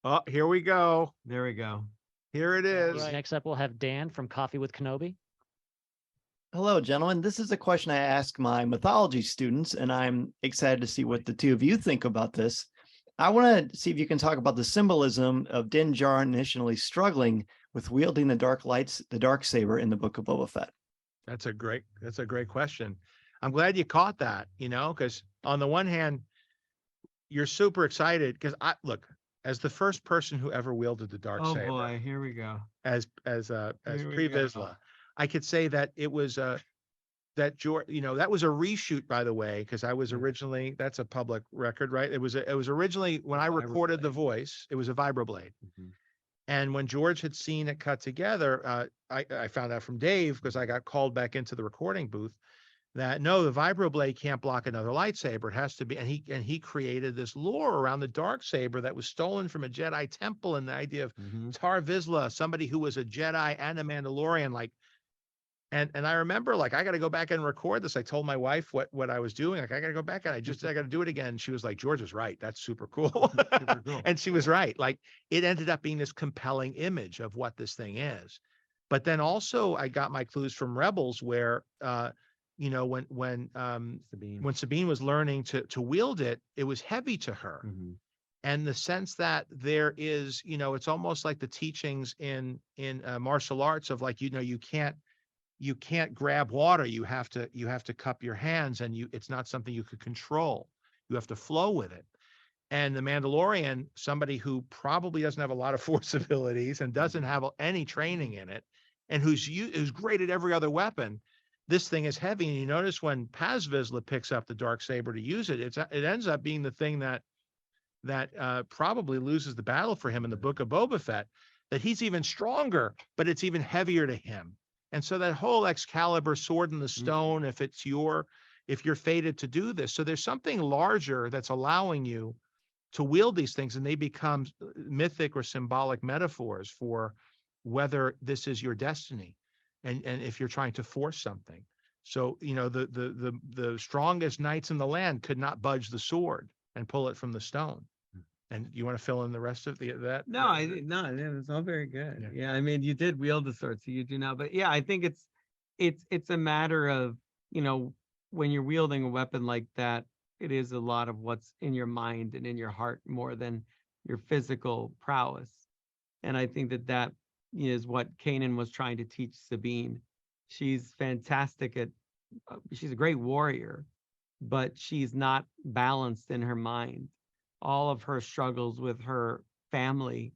Oh, here we go. There we go. Here it is. Right. Next up, we'll have Dan from Coffee with Kenobi. Hello, gentlemen. This is a question I ask my mythology students, and I'm excited to see what the two of you think about this. I want to see if you can talk about the symbolism of Din Djarin initially struggling with wielding the dark saber in the Book of Boba Fett. That's a great question. I'm glad you caught that, because on the one hand, you're super excited because as the first person who ever wielded the dark saber. Oh boy, here we go. As Pre Vizsla, I could say that it was that George, that was a reshoot, by the way, because I was originally, that's a public record, right? It was originally when I recorded the voice, it was a vibroblade. Mm-hmm. And when George had seen it cut together, I found out from Dave, because I got called back into the recording booth, that no, the vibroblade can't block another lightsaber. It has to be, and he created this lore around the dark saber that was stolen from a Jedi temple, and the idea of Tar Vizsla, somebody who was a Jedi and a Mandalorian, and I remember, I got to go back and record this. I told my wife what I was doing. I got to go back and I got to do it again. She was like, George is right. That's super cool. Super cool. And she was right. It ended up being this compelling image of what this thing is. But then also I got my clues from Rebels where, when Sabine was learning to wield it, it was heavy to her. Mm-hmm. And the sense that there is, it's almost like the teachings in martial arts of you can't grab water. You have to cup your hands, and it's not something you could control. You have to flow with it. And the Mandalorian, somebody who probably doesn't have a lot of force abilities and doesn't have any training in it, and who's great at every other weapon, this thing is heavy. And you notice when Paz Vizsla picks up the dark saber to use it, it ends up being the thing that probably loses the battle for him in the Book of Boba Fett. That he's even stronger, but it's even heavier to him. And so that whole Excalibur, sword in the stone, if you're fated to do this, so there's something larger that's allowing you to wield these things, and they become mythic or symbolic metaphors for whether this is your destiny, and if you're trying to force something. So the strongest knights in the land could not budge the sword and pull it from the stone. And you want to fill in the rest of that? No, it's all very good. Yeah, I mean, you did wield the sword, so you do now. But yeah, I think it's a matter of, when you're wielding a weapon like that, it is a lot of what's in your mind and in your heart more than your physical prowess. And I think that is what Kanan was trying to teach Sabine. She's fantastic she's a great warrior, but she's not balanced in her mind. All of her struggles with her family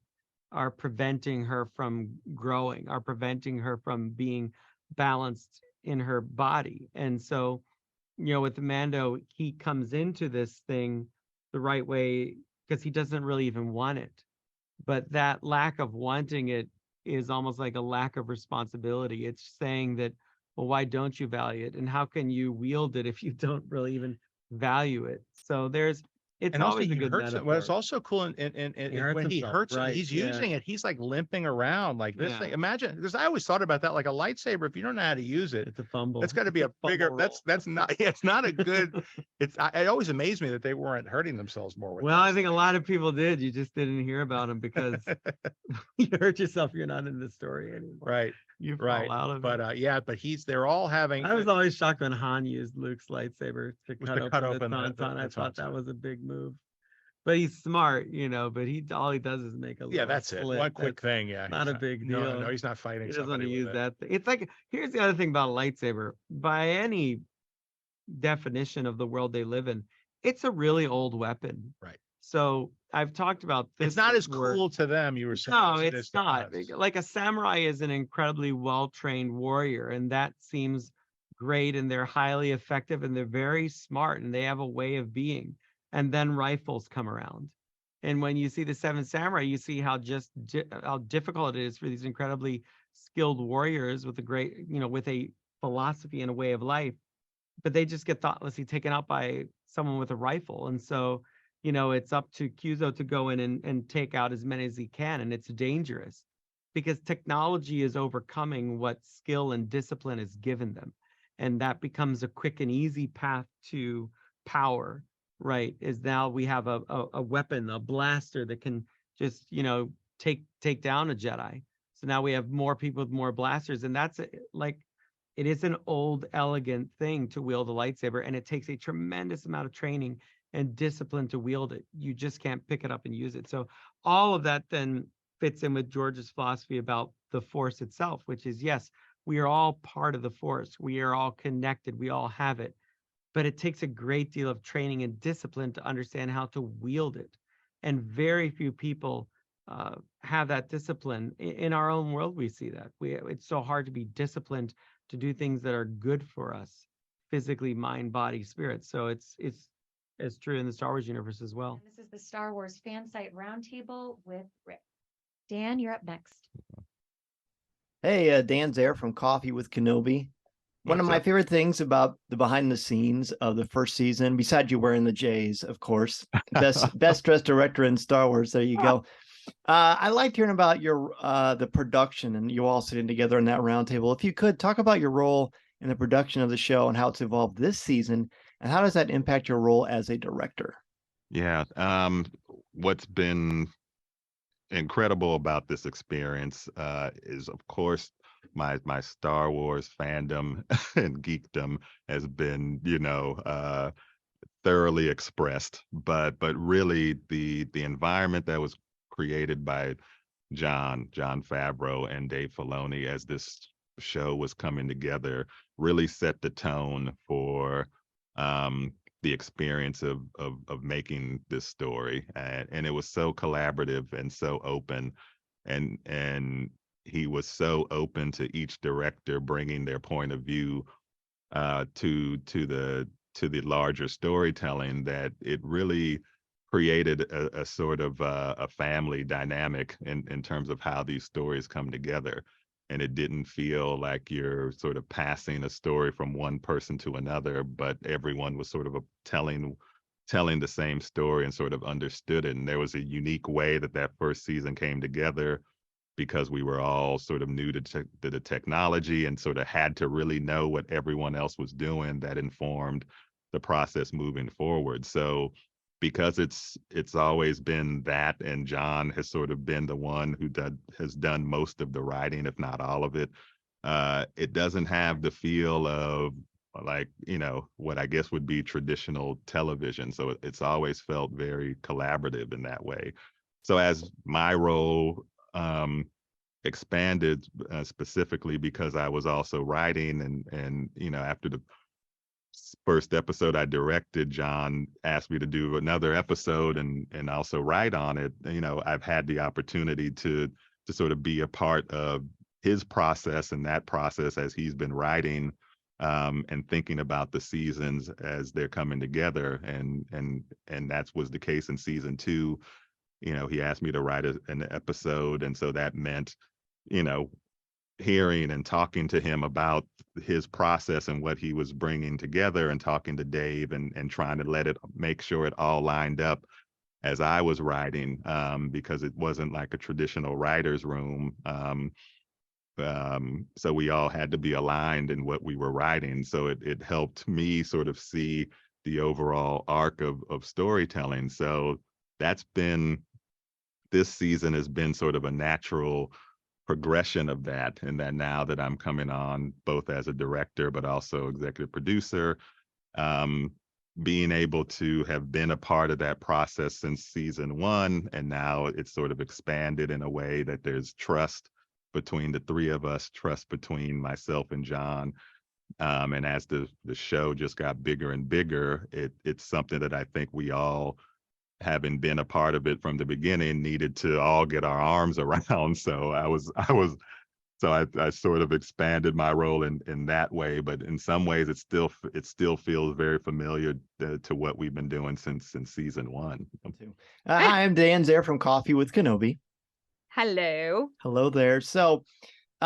are preventing her from growing, are preventing her from being balanced in her body. And so, with Mando, he comes into this thing the right way because he doesn't really even want it. But that lack of wanting it is almost like a lack of responsibility. It's saying that, well, why don't you value it? And how can you wield it if you don't really even value it? So it's and always also a good metaphor. Well, it's also cool when he hurts him, he's using it. He's limping around like this thing. Imagine, because I always thought about that, like a lightsaber. If you don't know how to use it, it's a fumble. It's got to be a bigger. That's not. It's not a good. It always amazed me that they weren't hurting themselves more with. Well, I think a lot of people did. You just didn't hear about them because you hurt yourself. You're not in the story anymore. Right. You fall out of it. But they're all having. I was always shocked when Han used Luke's lightsaber to cut open the tauntaun. I thought that was a big move. But he's smart, but all he does is make a that's split. It. One quick thing, not a big deal. No, he's not fighting. He doesn't want to use that thing. It's like, here's the other thing about a lightsaber. By any definition of the world they live in, it's a really old weapon. Right. So I've talked about this. It's not as cool to them, you were saying. No, it's not. Like a samurai is an incredibly well-trained warrior, and that seems great, and they're highly effective, and they're very smart, and they have a way of being. And then rifles come around. And when you see the Seven Samurai, you see how difficult it is for these incredibly skilled warriors with with a philosophy and a way of life, but they just get thoughtlessly taken out by someone with a rifle. And so, it's up to Kyuzo to go in and take out as many as he can. And it's dangerous because technology is overcoming what skill and discipline is given them. And that becomes a quick and easy path to power, right? Is now we have a weapon, a blaster that can just, take down a Jedi. So now we have more people with more blasters, and that's like, it is an old, elegant thing to wield a lightsaber, and it takes a tremendous amount of training and discipline to wield it. You just can't pick it up and use it. So all of that then fits in with George's philosophy about the Force itself, which is, yes, we are all part of the Force. We are all connected. We all have it. But it takes a great deal of training and discipline to understand how to wield it. And very few people have that discipline. In our own world, we see that. It's so hard to be disciplined to do things that are good for us, physically, mind, body, spirit. So it's true in the Star Wars universe as well. And this is the Star Wars Fan Site Roundtable with Rick. Dan, you're up next. Hey, Dan's there from Coffee with Kenobi. One of What's my up? favorite things about the behind the scenes of the first season, besides you wearing the J's, of course, best dressed director in Star Wars. There you go. I liked hearing about your the production and you all sitting together in that roundtable. If you could talk about your role in the production of the show and how it's evolved this season, and how does that impact your role as a director? Yeah. What's been incredible about this experience is, of course, my Star Wars fandom and geekdom has been, thoroughly expressed, but really the environment that was created by Jon Favreau and Dave Filoni as this show was coming together really set the tone for the experience of making this story, and it was so collaborative and so open, and he was so open to each director bringing their point of view to the larger storytelling, that it really created a sort of a family dynamic in terms of how these stories come together. And it didn't feel like you're sort of passing a story from one person to another, but everyone was sort of telling the same story and sort of understood it. And there was a unique way that first season came together, because we were all sort of new to the technology and sort of had to really know what everyone else was doing. That informed the process moving forward. So because it's always been that, and Jon has sort of been the one who has done most of the writing, if not all of it, it doesn't have the feel of, like, what I guess would be traditional television. So it's always felt very collaborative in that way. So as my role expanded, specifically because I was also writing, and after the first episode I directed, Jon asked me to do another episode and also write on it. I've had the opportunity to sort of be a part of his process and that process as he's been writing, and thinking about the seasons as they're coming together, and that was the case in season 2. He asked me to write an episode, and so that meant hearing and talking to him about his process and what he was bringing together, and talking to Dave and trying to make sure it all lined up as I was writing, because it wasn't like a traditional writer's room. So we all had to be aligned in what we were writing. So it helped me sort of see the overall arc of storytelling. So this season has been sort of a natural progression of that, and that now that I'm coming on both as a director but also executive producer, being able to have been a part of that process since season 1, and now it's sort of expanded in a way that there's trust between the three of us, trust between myself and Jon, and as the show just got bigger and bigger, it's something that I think we all, having been a part of it from the beginning, needed to all get our arms around. So I sort of expanded my role in that way, but in some ways it still feels very familiar to what we've been doing since season 1. Hi, I'm Dan there from Coffee with Kenobi. Hello. Hello there. So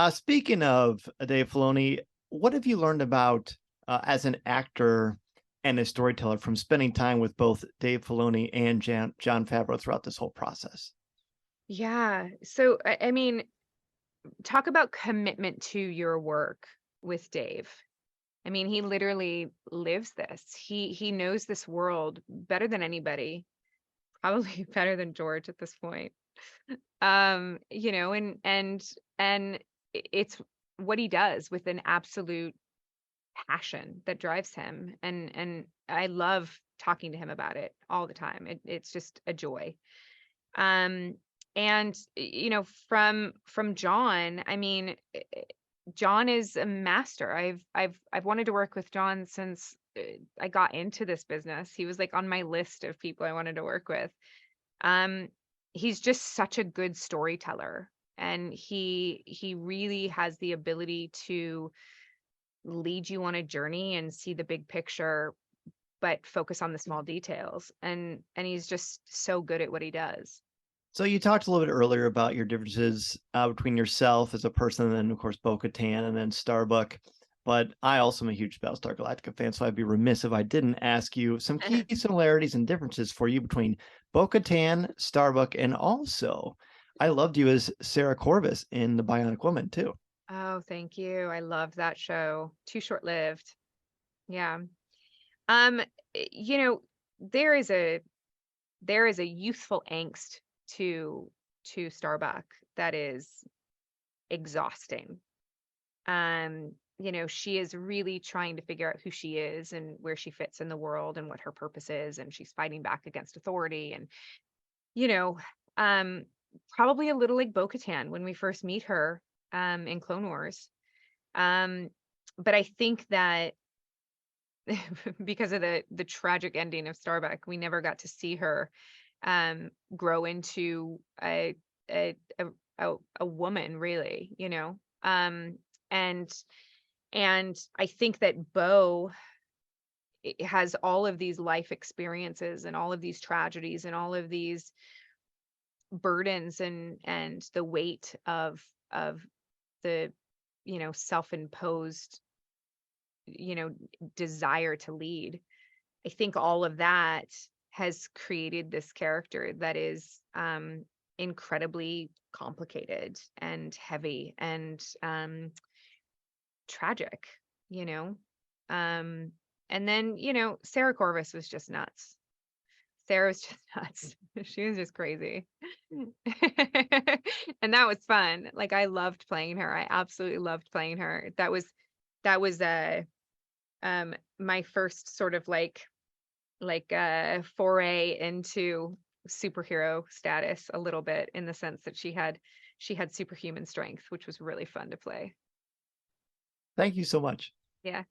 speaking of Dave Filoni, what have you learned about as an actor and a storyteller from spending time with both Dave Filoni and Jon Favreau throughout this whole process? Yeah. So, I mean, talk about commitment to your work with Dave. I mean, he literally lives this. He knows this world better than anybody, probably better than George at this point. You know, and it's what he does with an absolute passion that drives him, and I love talking to him about it all the time. It's just a joy. Um, and you know, from Jon, I mean, Jon is a master. I've wanted to work with Jon since I got into this business. He was like on my list of people I wanted to work with. Um, he's just such a good storyteller, and he really has the ability to lead you on a journey and see the big picture, but focus on the small details. And he's just so good at what he does. So you talked a little bit earlier about your differences between yourself as a person, and then of course Bo-Katan, and then Starbuck. But I also am a huge Battlestar Galactica fan, so I'd be remiss if I didn't ask you some key similarities and differences for you between Bo-Katan, Starbuck, and also I loved you as Sarah Corvus in The Bionic Woman too. Oh, thank you. I loved that show. Too short-lived. Yeah. You know, there is a youthful angst to Starbuck that is exhausting. You know, she is really trying to figure out who she is and where she fits in the world and what her purpose is, and she's fighting back against authority, and you know, probably a little like Bo-Katan when we first meet her in Clone Wars. But I think that because of the tragic ending of Starbuck, we never got to see her grow into a woman, really, you know. And I think that Bo has all of these life experiences and all of these tragedies and all of these burdens and the weight of the, you know, self-imposed, you know, desire to lead. I think all of that has created this character that is incredibly complicated and heavy and tragic, you know. And then, you know, Sarah Corvus was just nuts. Sarah was just nuts. She was just crazy. And that was fun. Like, I loved playing her. I absolutely loved playing her. That was my first sort of like foray into superhero status a little bit, in the sense that she had superhuman strength, which was really fun to play. Thank you so much. Yeah.